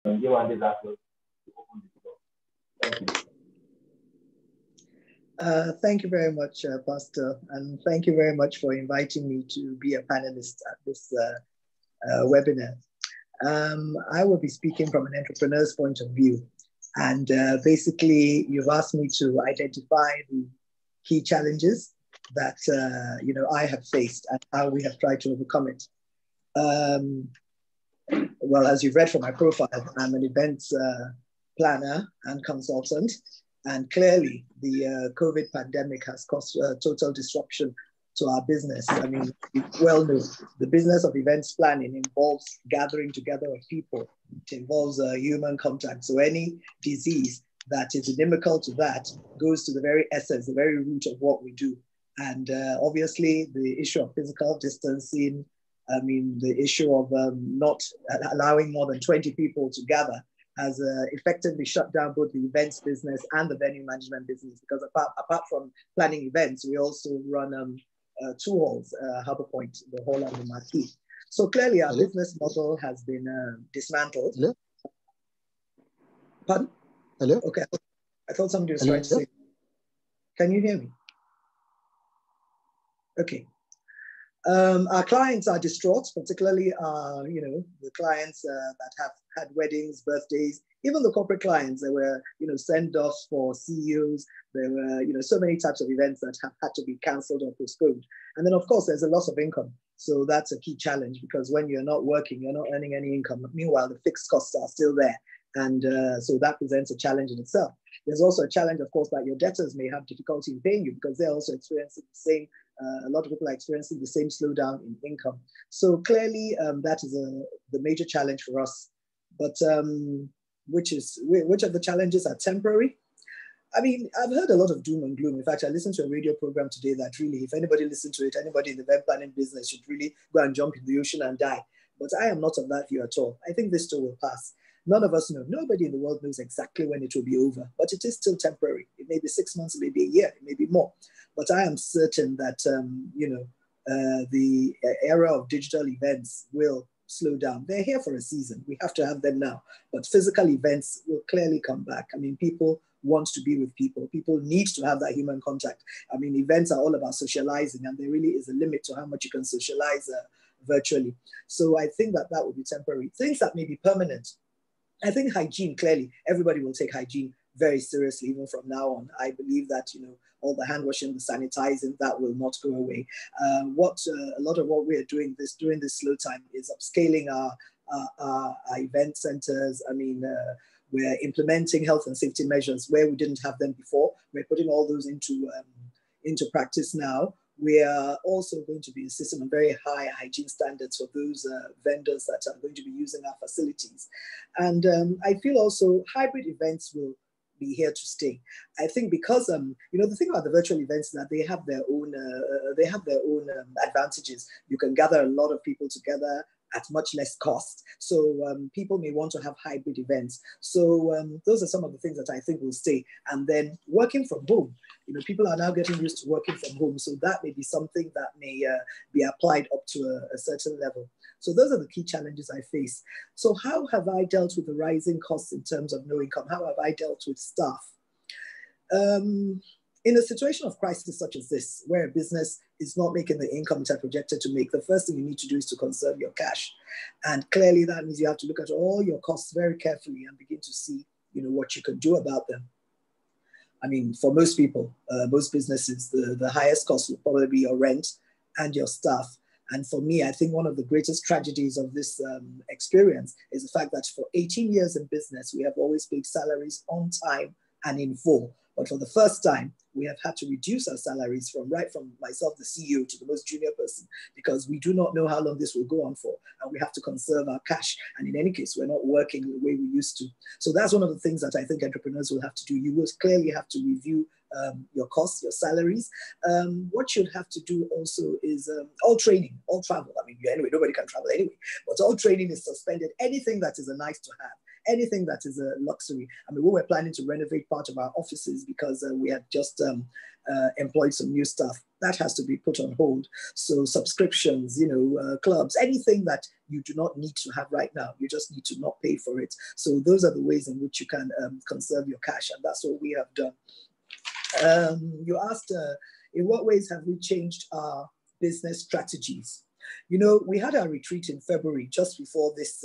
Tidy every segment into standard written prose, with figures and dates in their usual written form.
Yewande Zaccheaus to open the floor. Thank you. Thank you very much, Pastor, and thank you very much for inviting me to be a panelist at this webinar. I will be speaking from an entrepreneur's point of view, and basically, you've asked me to identify the key challenges that I have faced and how we have tried to overcome it. Well, as you've read from my profile, I'm an events planner and consultant. And clearly, the COVID pandemic has caused total disruption to our business. I mean, you well know, the business of events planning involves gathering together of people. It involves human contact. So any disease that is inimical to that goes to the very essence, the very root of what we do. And obviously, the issue of physical distancing, I mean, the issue of not allowing more than 20 people to gather has effectively shut down both the events business and the venue management business, because apart from planning events, we also run two halls, Harbour Point, the hall and the marquee. So clearly our business model has been dismantled. Hello? Pardon? Hello? Okay, I thought somebody was trying to say. Can you hear me? Okay. Our clients are distraught, particularly the clients that have had weddings, birthdays, even the corporate clients. There were send-offs for CEOs. There were so many types of events that have had to be cancelled or postponed. And then of course there's a loss of income. So that's a key challenge, because when you're not working, you're not earning any income. Meanwhile, the fixed costs are still there. And so that presents a challenge in itself. There's also a challenge, of course, that your debtors may have difficulty in paying you, because they're also experiencing the same, a lot of people are experiencing the same slowdown in income. So clearly that is the major challenge for us. But which of the challenges are temporary? I mean, I've heard a lot of doom and gloom. In fact, I listened to a radio program today that really, if anybody listened to it, anybody in the event planning business should really go and jump in the ocean and die. But I am not of that view at all. I think this too will pass. None of us know. Nobody in the world knows exactly when it will be over, but it is still temporary. It may be 6 months, it may be a year, it may be more. But I am certain that, the era of digital events will slow down. They're here for a season. We have to have them now. But physical events will clearly come back. I mean, people want to be with people. People need to have that human contact. I mean, events are all about socializing, and there really is a limit to how much you can socialize virtually. So I think that will be temporary. Things that may be permanent. I think hygiene, clearly, everybody will take hygiene very seriously, even from now on. I believe that, all the hand washing, the sanitizing, that will not go away. A lot of what we're doing during this slow time is upscaling our event centers. I mean, we're implementing health and safety measures where we didn't have them before. We're putting all those into practice now. We are also going to be insisting on very high hygiene standards for those vendors that are going to be using our facilities. And I feel also hybrid events will be here to stay. I think because, the thing about the virtual events is that they have their own, advantages. You can gather a lot of people together at much less cost. So people may want to have hybrid events. So those are some of the things that I think will stay. And then working from home. People are now getting used to working from home. So that may be something that may be applied up to a certain level. So those are the key challenges I face. So how have I dealt with the rising costs in terms of no income? How have I dealt with staff? In a situation of crisis such as this, where a business is not making the income it had projected to make, the first thing you need to do is to conserve your cash. And clearly that means you have to look at all your costs very carefully and begin to see, what you can do about them. I mean, for most people, most businesses, the highest cost will probably be your rent and your staff. And for me, I think one of the greatest tragedies of this experience is the fact that for 18 years in business, we have always paid salaries on time and in full. But for the first time, we have had to reduce our salaries from myself, the CEO, to the most junior person, because we do not know how long this will go on for. And we have to conserve our cash. And in any case, we're not working the way we used to. So that's one of the things that I think entrepreneurs will have to do. You will clearly have to review your costs, your salaries. What you'd have to do also is all training, all travel. I mean, anyway, nobody can travel anyway, but all training is suspended. Anything that is a nice to have, anything that is a luxury. I mean, we were planning to renovate part of our offices because we had just employed some new staff. That has to be put on hold. So subscriptions, clubs, anything that you do not need to have right now, you just need to not pay for it. So those are the ways in which you can conserve your cash, and that's what we have done. You asked, in what ways have we changed our business strategies? We had our retreat in February, just before this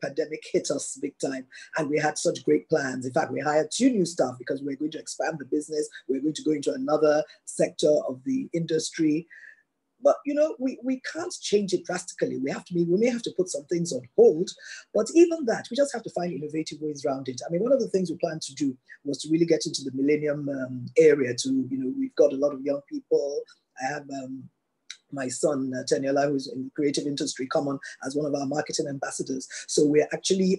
pandemic hit us big time, and we had such great plans. In fact, we hired 2 new staff because we're going to expand the business. We're going to go into another sector of the industry. But we can't change it drastically. We may have to put some things on hold, but even that, we just have to find innovative ways around it. I mean, one of the things we planned to do was to really get into the millennium area. We've got a lot of young people. I have my son, Teniola, who's in the creative industry, come on as one of our marketing ambassadors. So we're actually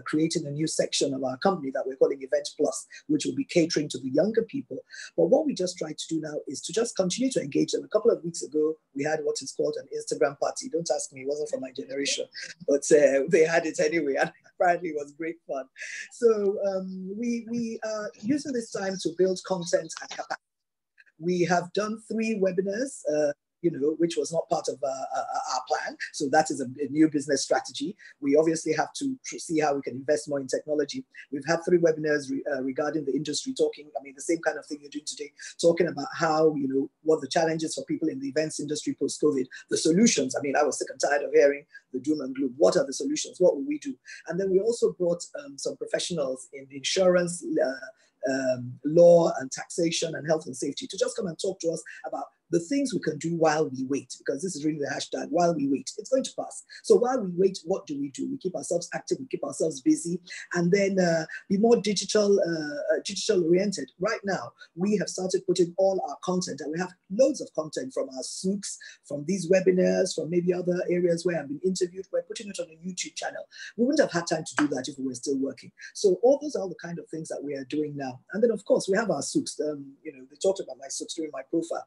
creating a new section of our company that we're calling Event Plus, which will be catering to the younger people. But what we just try to do now is to just continue to engage them. A couple of weeks ago, we had what is called an Instagram party. Don't ask me, it wasn't from my generation, but they had it anyway. And apparently it was great fun. So we are using this time to build content and capacity. We have done 3 webinars, which was not part of our plan. So that is a new business strategy. We obviously have to see how we can invest more in technology. We've had 3 webinars regarding the industry, talking, the same kind of thing you're doing today, talking about how, what the challenges for people in the events industry post-COVID, the solutions. I was sick and tired of hearing the doom and gloom. What are the solutions? What will we do? And then we also brought some professionals in the insurance, law and taxation and health and safety to just come and talk to us about the things we can do while we wait, because this is really the hashtag, while we wait. It's going to pass. So while we wait, what do? We keep ourselves active, we keep ourselves busy, and then be more digital oriented. Right now, we have started putting all our content, and we have loads of content from our souks, from these webinars, from maybe other areas where I've been interviewed. We're putting it on a YouTube channel. We wouldn't have had time to do that if we were still working. So all those are the kind of things that we are doing now. And then, of course, we have our souks. They talked about my souks during my profile.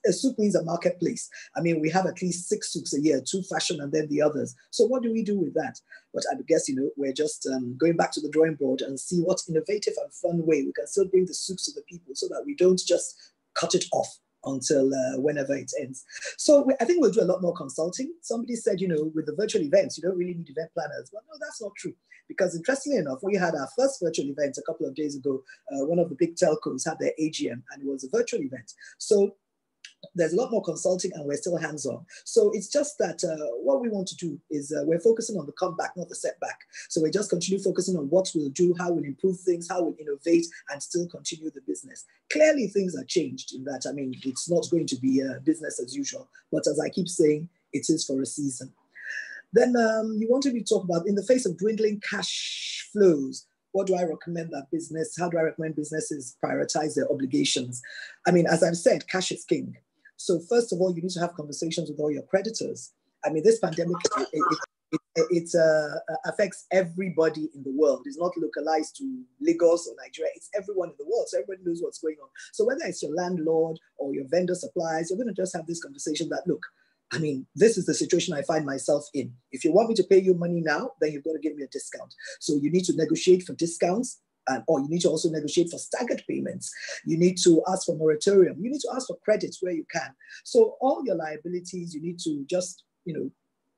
A souk means a marketplace. We have at least 6 souks a year, 2 fashion and then the others. So what do we do with that? But I guess, we're just going back to the drawing board and see what innovative and fun way we can still bring the souks to the people so that we don't just cut it off until whenever it ends. So I think we'll do a lot more consulting. Somebody said, with the virtual events, you don't really need event planners. Well, no, that's not true. Because interestingly enough, we had our first virtual event a couple of days ago. One of the big telcos had their AGM, and it was a virtual event. So there's a lot more consulting, and we're still hands-on. So it's just that what we want to do is we're focusing on the comeback, not the setback. So we just continue focusing on what we'll do, how we'll improve things, how we'll innovate, and still continue the business. Clearly, things are changed in that. It's not going to be business as usual. But as I keep saying, it is for a season. Then you wanted me to talk about, in the face of dwindling cash flows, what do I recommend how do I recommend businesses prioritize their obligations? As I've said, cash is king. So first of all, you need to have conversations with all your creditors. This pandemic, it affects everybody in the world. It's not localized to Lagos or Nigeria. It's everyone in the world. So everybody knows what's going on. So whether it's your landlord or your vendor suppliers, you're going to just have this conversation that, look, this is the situation I find myself in. If you want me to pay you money now, then you've got to give me a discount. So you need to negotiate for discounts, or you need to also negotiate for staggered payments. You need to ask for moratorium. You need to ask for credits where you can. So all your liabilities, you need to just,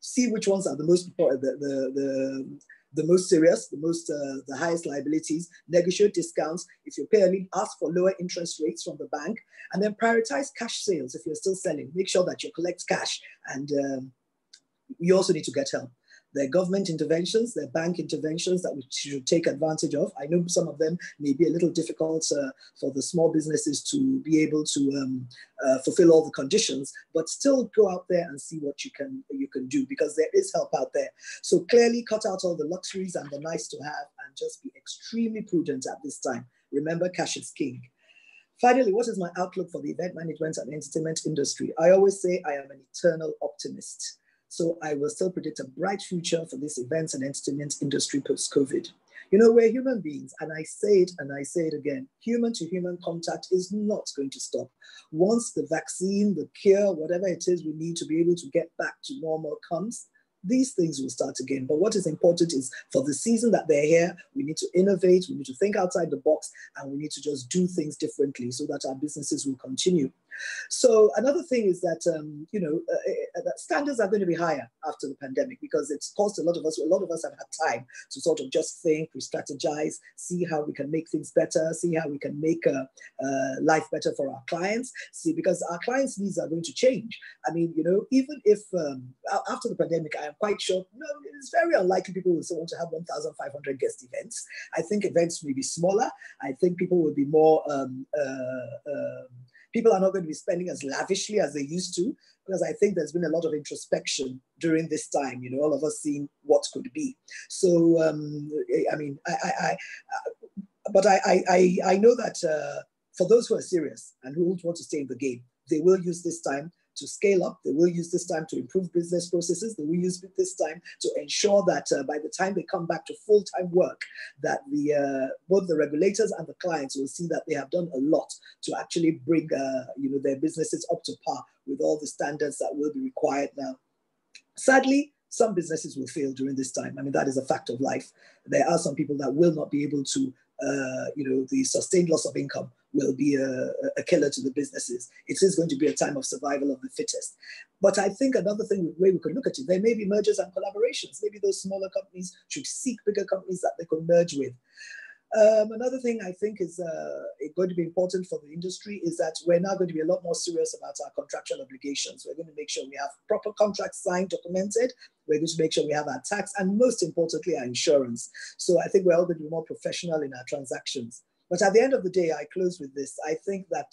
see which ones are the most important, the most serious, the highest liabilities, negotiate discounts. If you pay early, ask for lower interest rates from the bank, and then prioritize cash sales. If you're still selling, make sure that you collect cash. And you also need to get help. There are government interventions, there are bank interventions that we should take advantage of. I know some of them may be a little difficult for the small businesses to be able to fulfill all the conditions, but still go out there and see what you can do, because there is help out there. So clearly cut out all the luxuries and the nice to have, and just be extremely prudent at this time. Remember, cash is king. Finally, what is my outlook for the event management and entertainment industry? I always say I am an eternal optimist. So I will still predict a bright future for this events and entertainment industry post-COVID. We're human beings, and I say it and I say it again, human-to-human contact is not going to stop. Once the vaccine, the cure, whatever it is we need to be able to get back to normal comes, these things will start again. But what is important is for the season that they're here, we need to innovate, we need to think outside the box, and we need to just do things differently so that our businesses will continue. So another thing is that, that standards are going to be higher after the pandemic, because it's caused a lot of us have had time to sort of just think, re-strategize, see how we can make things better, see how we can make life better for our clients, because our clients' needs are going to change. I mean, even if after the pandemic, I am quite sure, it's very unlikely people will still want to have 1,500 guest events. I think events may be smaller. I think people will be more, people are not going to be spending as lavishly as they used to, because I think there's been a lot of introspection during this time, all of us seeing what could be. So, I know that for those who are serious and who want to stay in the game, they will use this time to scale up. They will use this time to improve business processes. They will use this time to ensure that by the time they come back to full-time work, that both the regulators and the clients will see that they have done a lot to actually bring their businesses up to par with all the standards that will be required now. Sadly, some businesses will fail during this time. I mean, that is a fact of life. There are some people that will not be able to, the sustained loss of income will be a killer to the businesses. It is going to be a time of survival of the fittest. But I think another way we could look at it, there may be mergers and collaborations. Maybe those smaller companies should seek bigger companies that they could merge with. Another thing I think is going to be important for the industry is that we're now going to be a lot more serious about our contractual obligations. We're going to make sure we have proper contracts signed, documented. We're going to make sure we have our tax, and most importantly, our insurance. So I think we're all going to be more professional in our transactions. But at the end of the day, I close with this. I think that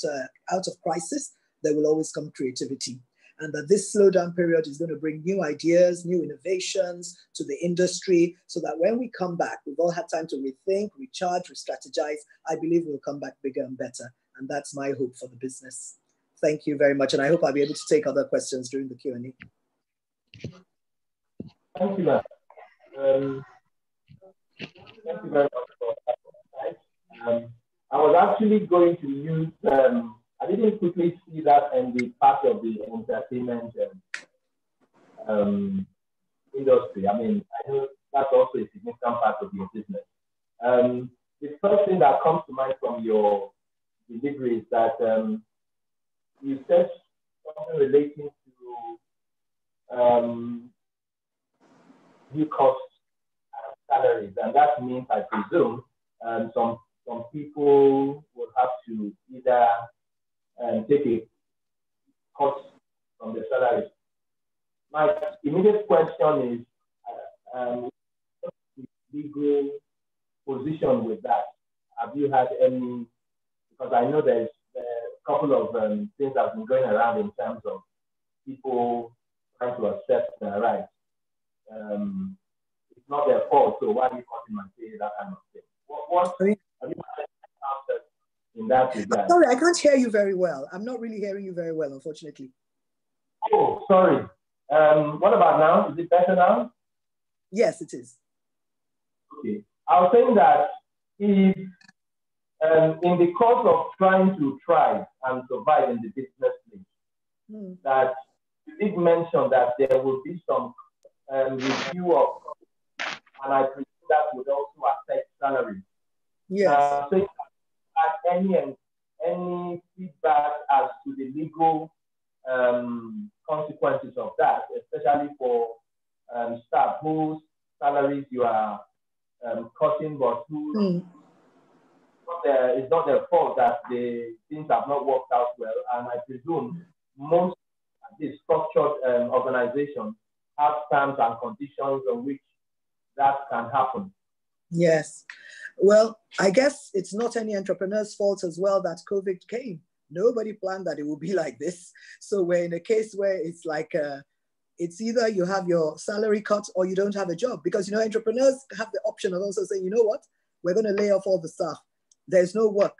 out of crisis, there will always come creativity. And that this slowdown period is going to bring new ideas, new innovations to the industry, so that when we come back, we've all had time to rethink, recharge, re-strategize. I believe we'll come back bigger and better. And that's my hope for the business. Thank you very much. And I hope I'll be able to take other questions during the Q&A. Thank you, ma'am. Thank you very much for that. I was actually going to use, I didn't quickly see that in the part of the entertainment industry. I mean, I know that's also a significant part of your business. The first thing that comes to mind from your delivery is that you said something relating to new costs and salaries, and that means, I presume, some people will have to either take a cut from the salaries. My immediate question is, legal position with that? Have you had any? Because I know there's a couple of things that have been going around in terms of people trying to accept their rights. It's not their fault, so why do you cutting my pay, that kind of thing? What have you had in that regard? Sorry, I can't hear you very well. I'm not really hearing you very well, unfortunately. Oh, sorry. What about now? Is it better now? Yes, it is. Okay. I was saying that if in the course of trying to thrive and survive in the business place, that you did mention that there will be some review of, and I presume that would also affect salaries. Yes. So you have any feedback as to the legal consequences of that, especially for staff whose salaries you are cutting, but who it's not their fault that things have not worked out well. And I presume most of these structured organizations have terms and conditions on which that can happen. Yes. Well, I guess it's not any entrepreneur's fault as well that COVID came. Nobody planned that it would be like this. So we're in a case where it's like, it's either you have your salary cut or you don't have a job. Because, entrepreneurs have the option of also saying, you know what, we're going to lay off all the staff. There's no work.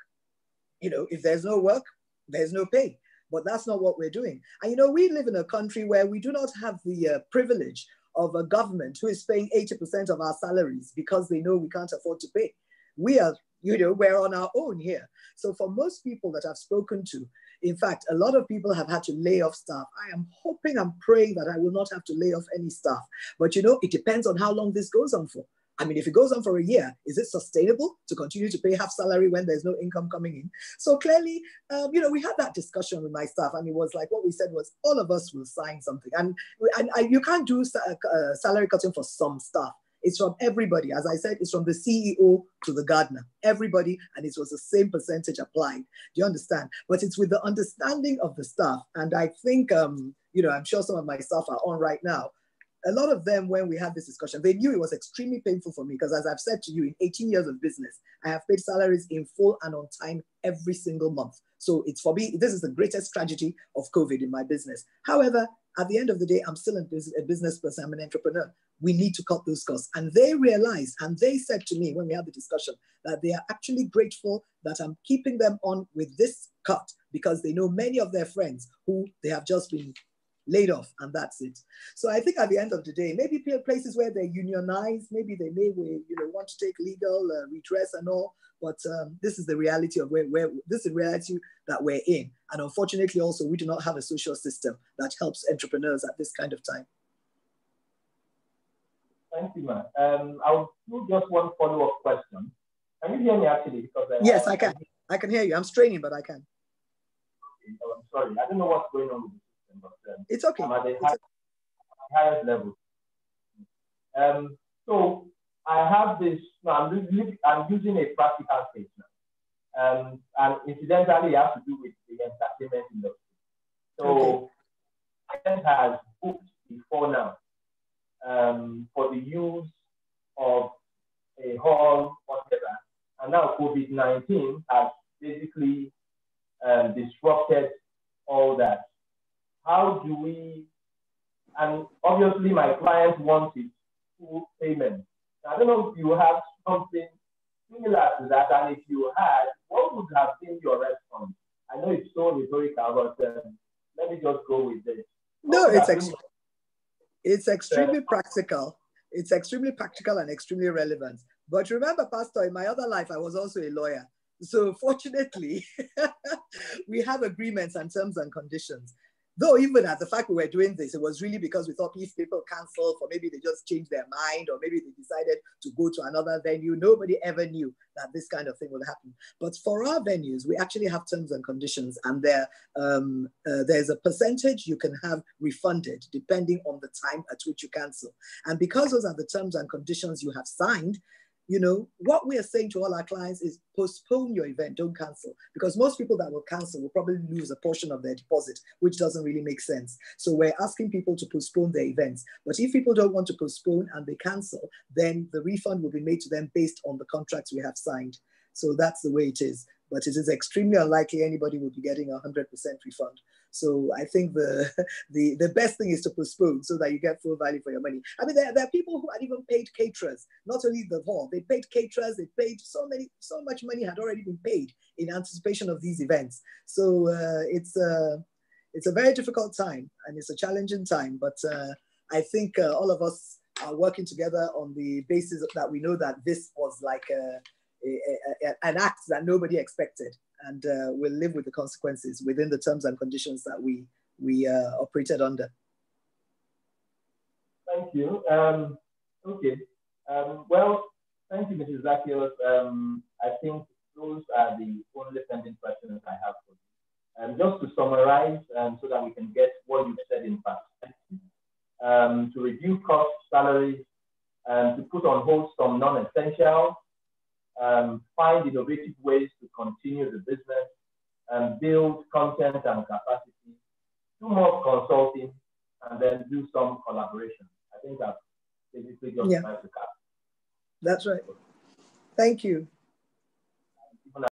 If there's no work, there's no pay. But that's not what we're doing. And, we live in a country where we do not have the privilege of a government who is paying 80% of our salaries because they know we can't afford to pay. we are, we're on our own here. So for most people that I've spoken to, in fact, a lot of people have had to lay off staff. I am hoping, I'm praying that I will not have to lay off any staff. But it depends on how long this goes on for. I mean, if it goes on for a year, is it sustainable to continue to pay half salary when there's no income coming in? So clearly, we had that discussion with my staff, and it was like, what we said was, all of us will sign something. And you can't do salary cutting for some staff. It's from everybody. As I said, it's from the CEO to the gardener, everybody, and it was the same percentage applied. Do you understand? But it's with the understanding of the staff. And I think, I'm sure some of my staff are on right now. A lot of them, when we had this discussion, they knew it was extremely painful for me because, as I've said to you, in 18 years of business, I have paid salaries in full and on time every single month. So it's, for me, this is the greatest tragedy of COVID in my business. However, at the end of the day, I'm still a business person, I'm an entrepreneur. We need to cut those costs. And they realized, and they said to me when we had the discussion, that they are actually grateful that I'm keeping them on with this cut because they know many of their friends who they have just been laid off, and that's it. So I think at the end of the day, maybe places where they're unionized, maybe they may want to take legal redress and all, but this is the reality of where this is the reality that we're in. And unfortunately also, we do not have a social system that helps entrepreneurs at this kind of time. Thank you, man. I'll do just one follow-up question. Can you hear me actually? Because yes, I can. I can hear you. I'm straining, but I can. Okay. Oh, I'm sorry. I don't know what's going on with the system, but it's okay. I'm at the highest level. So I have this. I'm using a practical case now, and incidentally, it has to do with the entertainment industry. So, okay. Has booked before now. For the use of a hall, whatever. And now COVID-19 has basically disrupted all that. How do we, and obviously my client wants his full payment. I don't know if you have something similar to that, and if you had, what would have been your response? I know it's so rhetorical, but let me just go with this. No, it's extremely practical. It's extremely practical and extremely relevant. But remember, Pastor, in my other life, I was also a lawyer. So fortunately, we have agreements and terms and conditions. Though even at the fact we were doing this, it was really because we thought if people canceled, or maybe they just changed their mind, or maybe they decided to go to another venue. Nobody ever knew that this kind of thing would happen. But for our venues, we actually have terms and conditions, and there's a percentage you can have refunded depending on the time at which you cancel. And because those are the terms and conditions you have signed, what we are saying to all our clients is postpone your event, don't cancel. Because most people that will cancel will probably lose a portion of their deposit, which doesn't really make sense. So we're asking people to postpone their events. But if people don't want to postpone and they cancel, then the refund will be made to them based on the contracts we have signed. So that's the way it is. But it is extremely unlikely anybody will be getting 100% refund. So I think the best thing is to postpone so that you get full value for your money. I mean, there are people who had even paid caterers, not only the hall, they paid caterers, they paid so much money had already been paid in anticipation of these events. So it's a very difficult time and it's a challenging time, but I think all of us are working together on the basis that we know that this was like an act that nobody expected, and we'll live with the consequences within the terms and conditions that we operated under. Thank you. Okay. Well, thank you, Mrs. Zaccheaus. I think those are the only pending questions I have for you. Just to summarize, so that we can get what you've said in perspective, to review costs, salaries, to put on hold some non-essential, find innovative ways to continue the business, and build content and capacity, do more consulting, and then do some collaboration. I think that's basically just trying to cap. That's right. Thank you.